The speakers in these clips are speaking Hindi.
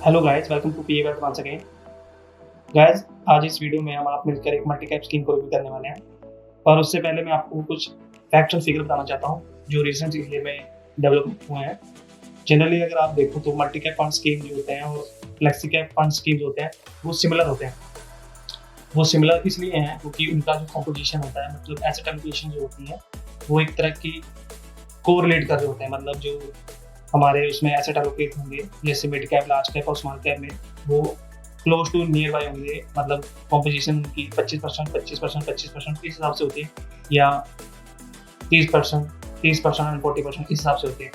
Hello guys, welcome to PA Wealth once again. Guys, आज इस वीडियो में हम आप मिलकर एक मल्टी कैप स्कीम को रिव्यू करने वाले हैं। पर उससे पहले मैं आपको कुछ फैक्ट्स और फिगर बताना चाहता हूँ जो रिसेंट ईयर में डेवलप हुए हैं। जनरली अगर आप देखो तो मल्टी कैप फंड स्कीम जो होते हैं और फ्लेक्सी कैप फंड स्कीम होते हैं वो सिमिलर होते हैं। वो सिमिलर इसलिए हैं क्योंकि उनका जो कॉम्पोजिशन होता है, मतलब एसेट एलोकेशन जो होती है वो एक तरह की कोरिलेट कर रहे होते हैं। मतलब जो हमारे उसमें एसेट एलोकेट होंगे जैसे मिड कैप, लार्ज कैप और स्मॉल कैप में, वो क्लोज टू नियर बाय होंगे। मतलब कॉम्पोजिशन की 25% 25% 25% इस हिसाब से होती है, या 30% 30% एंड 40% इस हिसाब से होती है।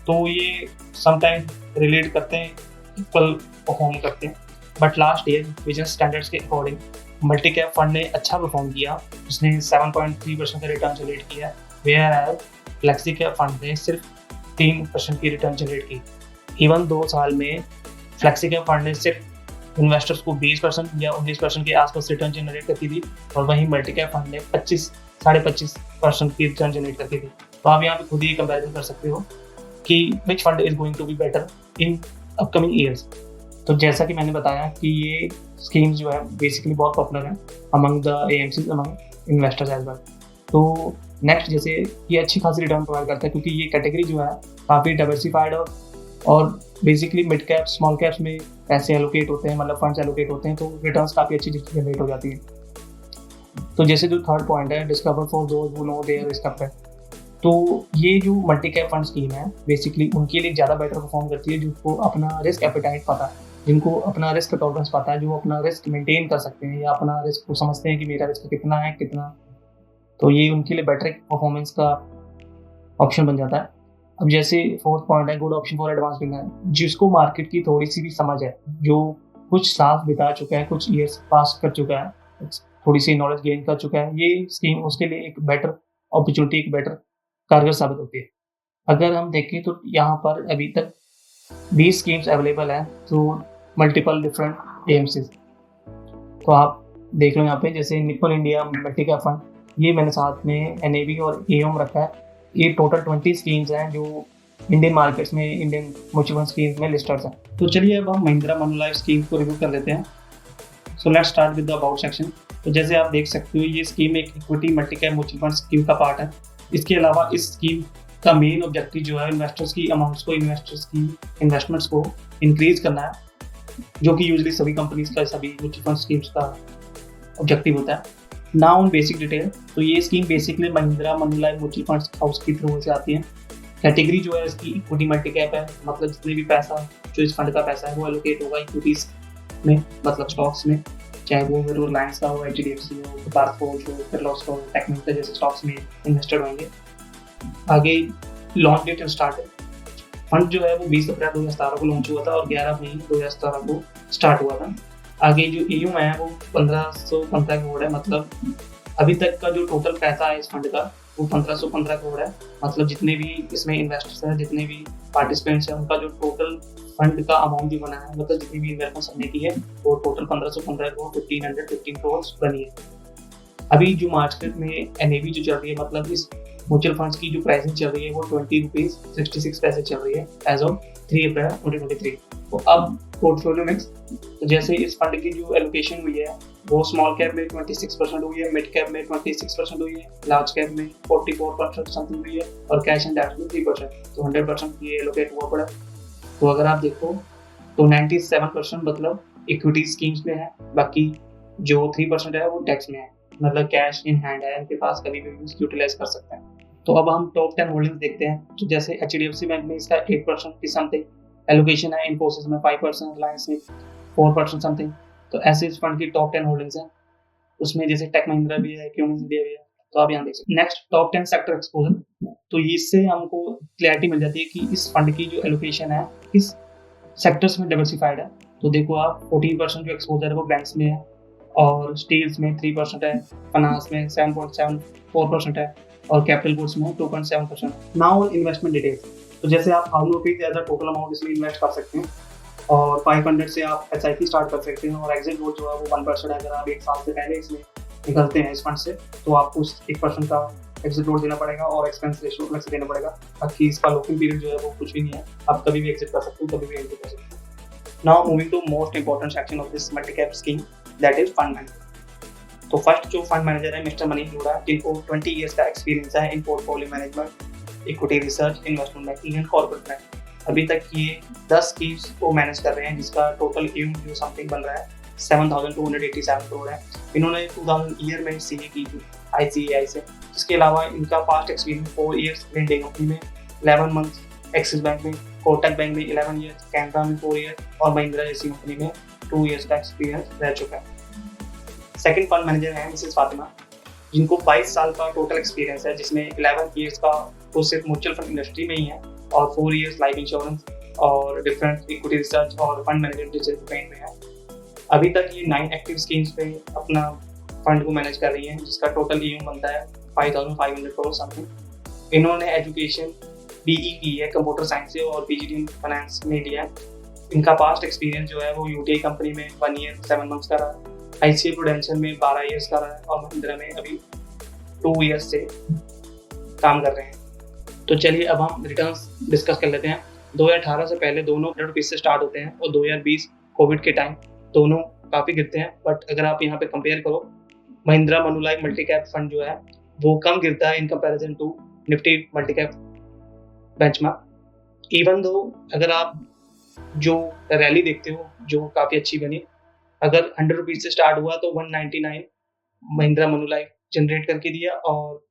तो ये समटाइम रिलेट करते हैं, इक्वल परफॉर्म करते हैं। But last year business standards के अकॉर्डिंग मल्टी कैप फंड ने अच्छा परफॉर्म किया। उसने 7.3% का रिटर्न जनरेट किया, whereas flexi cap fund ने सिर्फ 3% की रिटर्न जनरेट की। इवन 2 साल में फ्लेक्सी कैप फंड ने सिर्फ इन्वेस्टर्स को 20% या 19% के आसपास रिटर्न जनरेट करती थी, और वहीं मल्टी कैप फंड ने 25-25.5% की रिटर्न जनरेट करती थी। तो आप यहाँ पे खुद ही कंपैरिजन कर सकते हो कि which fund is going to be better in upcoming years. तो जैसा कि मैंने बताया कि ये स्कीम्स जो है बेसिकली बहुत पॉपुलर है among the AMCs, among investors as well. तो नेक्स्ट, जैसे ये अच्छी खासी रिटर्न प्रोवाइड करता है क्योंकि ये कैटेगरी जो है काफ़ी डाइवर्सिफाइड और basically mid cap small caps में पैसे एलोकेट होते हैं, मतलब फंड्स एलोकेट होते हैं, तो रिटर्न्स काफ़ी अच्छी जनरेट हो जाती है। तो जैसे जो थर्ड पॉइंट है, discover for those who know their risk appetite, तो ये जो मल्टी कैप फंड स्कीम है बेसिकली उनके लिए ज़्यादा बेटर परफॉर्म करती है जिनको अपना रिस्क एपेटाइट पता है, जिनको अपना रिस्क टॉलरेंस पता है, जो अपना रिस्क मेंटेन कर सकते हैं या अपना रिस्क को समझते हैं कि मेरा रिस्क कितना है कितना। तो ये उनके लिए बेटर परफॉर्मेंस का ऑप्शन बन जाता है। अब जैसे फोर्थ पॉइंट है, good option for advance beginner, जिसको मार्केट की थोड़ी सी भी समझ है, जो कुछ साल बिता चुका है, कुछ ईयर्स पास कर चुका है, थोड़ी सी नॉलेज गेन कर चुका है, ये स्कीम उसके लिए एक बेटर अपॉर्चुनिटी, एक बेटर कारगर साबित होती है। अगर हम देखें तो यहाँ पर अभी तक 20 स्कीम्स अवेलेबल हैं थ्रू मल्टीपल डिफरेंट एएमसीज। तो आप देख लो यहाँ पे, जैसे Nippon India multi cap fund, ये मैंने साथ में एनएबी और एओम रखा है। ये टोटल 20 स्कीम्स हैं जो इंडियन मार्केट्स में, इंडियन म्यूचुअल फंड स्कीम्स में लिस्टेड हैं। तो चलिए अब हम महिंद्रा मनुलाइफ स्कीम को रिव्यू कर लेते हैं। So let's start with the about section. तो जैसे आप देख सकते हो ये स्कीम एक equity multi cap mutual fund scheme का पार्ट है। इसके अलावा इस स्कीम का मेन ऑब्जेक्टिव जो है इन्वेस्टर्स की अमाउंट्स को, इन्वेस्टर्स की इन्वेस्टमेंट्स को इंक्रीज करना है, जो कि यूजली सभी कंपनीज का, सभी म्यूचुअल फंड स्कीम्स का ऑब्जेक्टिव होता है। नाउ ऑन बेसिक डिटेल, तो ये scheme basically Mahindra Manulife mutual funds house की थ्रू से आती है। कैटेगरी जो है इसकी इक्विटी मल्टी कैप है, मतलब जितने भी पैसा जो इस फंड का पैसा है वो एलोकेट होगा इक्विटीज में, मतलब स्टॉक्स में, चाहे वो रिलायंस का हो, एचडीएफसी हो, भारत फोर्ज हो, फिरलॉस हो, टेक महिंद्रा जैसे स्टॉक्स में इन्वेस्टेड होंगे। आगे लॉन्च डेट स्टार्ट है। फंड जो है वो 20 अप्रैल 2017 को लॉन्च हुआ था और 11 मई 2017 को स्टार्ट हुआ था। आगे जो ईयू है वो 1515 करोड़ है, मतलब अभी तक का जो टोटल पैसा है इस फंड का वो 1515 करोड़ है। मतलब जितने भी इसमें इन्वेस्टर्स हैं, जितने भी पार्टिसिपेंट्स हैं, उनका जो टोटल फंड का अमाउंट भी बना है, मतलब जितनी भी इन्वेस्टमेंट हमने की है वो टोटल 1515 करोड़ 1515 करोड़ बनी है। अभी जो मार्केट में एनएवी जो चल रही है, मतलब इस म्यूचुअल फंड्स की जो प्राइसिंग चल रही है वो 20 रुपीज 66 पैसे चल रही है एज ऑफ 3 अप्रैल 2023। तो अब पोर्टफोलियो मिक्स, तो जैसे इस फंड की जो एलोकेशन हुई है वो स्मॉल कैप में 26% हुई है, मिड कैप में 26% हुई है, लार्ज कैप में 44% समथिंग हुई है, और कैश एंड डेट में 3%। तो 100% ये एलोकेट हुआ पड़ा। तो अगर आप देखो तो 97% मतलब इक्विटी स्कीम्स में है, बाकी जो 3% है वो टैक्स में है, मतलब कैश इन हैंड है, इनके पास कभी भी यूटिलाइज कर सकते हैं। तो अब हम टॉप 10 होल्डिंग्स देखते हैं। तो जैसे एचडीएफसी बैंक में इसका 8% की समथिंग एलोकेशन है, इन्फोसिस में 5%, रिलायंस में 4% समथिंग। तो ऐसे इस फंड की टॉप 10 होल्डिंग्स हैं। उसमें जैसे टेक महिंद्रा भी है, क्यूमिंस इंडिया भी है। तो आप यहाँ देख सकते हैं। Next, top 10 sector exposure. तो इससे हमको क्लैरिटी मिल जाती है कि इस फंड की जो एलोकेशन है किस सेक्टर्स में डाइवर्सिफाइड है। तो देखो आप 14% जो एक्सपोजर है वो बैंक्स में है, और स्टील्स में 3% है, फाइनेंस में 7.74% है, और कैपिटल गुड्स में 2.7%। Now investment details. तो जैसे आप 1000 rupees as a total amount इसमें इन्वेस्ट कर सकते हैं, और 500 से आप एसआईपी स्टार्ट कर सकते हैं, और एग्जिट रोड जो है वो 1% है। अगर आप एक साल से पहले इसमें निकलते हैं इस फंड से तो आपको उस 1% का एग्जिट रोड देना पड़ेगा और एक्सपेंस रेशियो अलग से देना पड़ेगा। बाकी इसका लॉकिंग पीरियड जो है वो कुछ भी नहीं है, आप कभी भी एग्जिट कर सकते हो, कभी भी एंट्री कर सकते हो। Now moving to most important section of this multi cap scheme, that is fund manager. तो फर्स्ट जो फंड मैनेजर है मिस्टर मनीष अरोड़ा, जिनको 20 ईयर्स का एक्सपीरियंस है in portfolio management, equity research, investment banking and corporate bank. अभी तक ये 10 स्कीम्स को मैनेज कर रहे हैं, जिसका टोटल एम जो समथिंग बन रहा है 7,287 करोड़ है। इन्होंने 2000 ईयर में सीए की थी ICAI से। इसके अलावा इनका past experience 4 years Linde company में, 11 मंथ एक्सिस बैंक में, कोटक बैंक में 11 ईयर्स, कैनरा में 4 ईयर और महिंद्रा जैसी कंपनी में 2 ईयर्स का एक्सपीरियंस रह चुका है। सेकंड फंड मैनेजर है मिसेस फातिमा, जिनको 22 साल का टोटल एक्सपीरियंस है, जिसमें 11 ईयर्स का वो सिर्फ म्यूचुअल फंड इंडस्ट्री में ही है और 4 ईयर्स लाइफ इंश्योरेंस और डिफरेंट इक्विटी रिसर्च और फंड मैनेजमेंट डिसिप्लिन में है। अभी तक ये 9 एक्टिव स्कीम्स पे अपना फंड को मैनेज कर रही हैं, जिसका टोटल ईएम बनता है 5,500 करोड़ समथिंग। इन्होंने एजुकेशन BE की है कंप्यूटर साइंस से और PGD फाइनेंस में लिया है। इनका पास्ट एक्सपीरियंस जो है वो UTI कंपनी में 1 ईयर 7 मंथ्स का रहा, ICICI प्रूडेंशियल में 12 ईयर्स का रहा है और महिंद्रा में अभी 2 ईयर्स से काम कर रहे हैं। तो चलिए अब हम रिटर्न्स डिस्कस कर लेते हैं। 2018 से पहले दोनों 100 रुपीज से स्टार्ट होते हैं और 2020 कोविड के टाइम दोनों काफ़ी गिरते हैं। बट अगर आप यहाँ पे कंपेयर करो, Mahindra Manulife multi cap fund जो है वो कम गिरता है in comparison to Nifty multi cap benchmark. Even though अगर आप जो रैली देखते हो जो काफ़ी अच्छी बनी, अगर 100 रुपीज से स्टार्ट हुआ तो 199 महिंद्रा मनुलाइफ जनरेट करके दिया और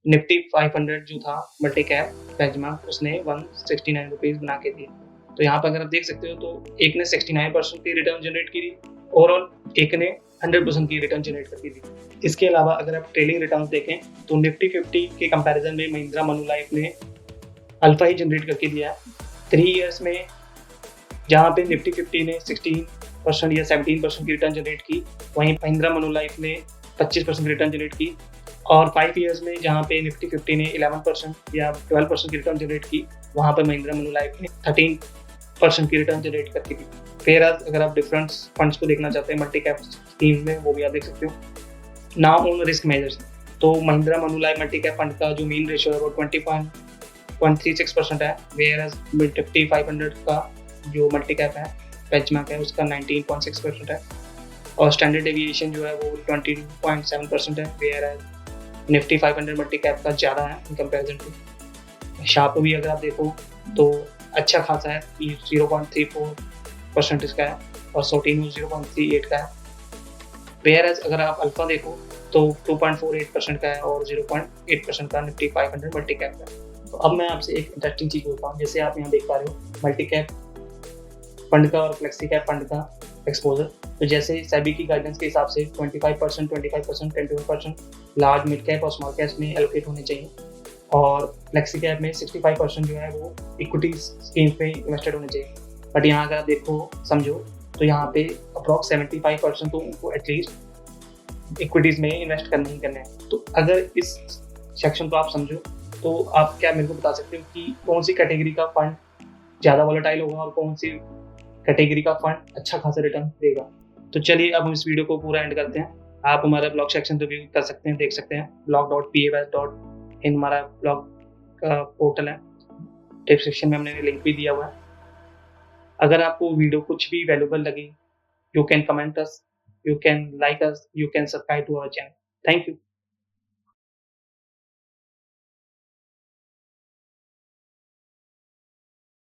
निफ्टी 500 जो था मल्टी कैप बेंचमार्क उसने 169 रुपीज बना के दिए। तो यहाँ पर अगर आप देख सकते हो तो एक ने 69% की रिटर्न जनरेट की थी, ओवरऑल एक ने 100% की रिटर्न जनरेट करके दी। इसके अलावा अगर आप ट्रेलिंग रिटर्न देखें तो निफ्टी 50 के कंपैरिजन में महिंद्रा मनुलाइफ ने अल्फा ही जनरेट करके दिया। 3 ईयर्स में जहाँ पे निफ्टी 50 ने 16% या 17% की रिटर्न जनरेट की, वहीं महिंद्रा मनुलाइफ ने 25% रिटर्न जनरेट की। और 5 ईयर्स में जहाँ पे निफ्टी 50 ने 11% या 12% की रिटर्न जनरेट की, वहाँ पर महिंद्रा मनुलाइफ ने 13% की रिटर्न जनरेट करके दी। फिर अगर आप डिफरेंट फंड्स को देखना चाहते हैं मल्टी कैप स्कीम में, वो भी आप देख सकते हो। नाउ ऑन रिस्क मेजर्स, तो Mahindra Manulife multi cap fund का जो मीन रेशियो है वो 20.36% है, वेयर एज निफ्टी 500 का जो मल्टी कैप है बेंचमार्क है उसका 19.6% है और स्टैंडर्ड डेविएशन जो है वो 22.7% है, whereas Nifty 500 multi cap का ज़्यादा है इन कंपेरिजन टू। शार्प भी अगर आप देखो तो अच्छा खासा है, 0.34% इसका है और सोटिनो 0.38 का है। वेयर एज अगर आप अल्फा देखो तो 2.48% का है और 0.8% का निफ्टी 500 मल्टी कैप का है। तो अब मैं आपसे एक इंटरेस्टिंग चीज़ बोलता हूँ, जैसे आप यहाँ देख पा रहे हो मल्टी कैप फंड का और फ्लेक्सी कैप फंड का एक्सपोजर। तो जैसे सेबी की गाइडेंस के हिसाब से 25%, 21% लार्ज मिड कैप और स्मॉल कैप में एलोकेट होने चाहिए और फ्लेक्सी कैप में 65% जो है वो इक्विटी स्कीम पे इन्वेस्टेड होने चाहिए। बट यहाँ अगर आप देखो समझो तो यहाँ पे अप्रॉक्स 75% तो उनको एटलीस्ट इक्विटीज़ में इन्वेस्ट करने ही करने हैं। तो अगर इस सेक्शन को आप समझो तो आप क्या मेरे को बता सकते हो कि कौन सी कैटेगरी का फंड ज़्यादा वॉलेटाइल होगा और कौन सी कैटेगरी का फंड अच्छा खासा रिटर्न देगा। तो चलिए अब हम इस वीडियो को पूरा एंड करते हैं। आप हमारा ब्लॉग सेक्शन रिव्यू कर सकते हैं, देख सकते हैं blog.pavas.in हमारा ब्लॉग का पोर्टल है, डिस्क्रिप्शन में हमने लिंक भी दिया हुआ है। अगर आपको वीडियो कुछ भी वैल्यूबल लगी, you can comment us, you can like us, you can subscribe to our channel. Thank you.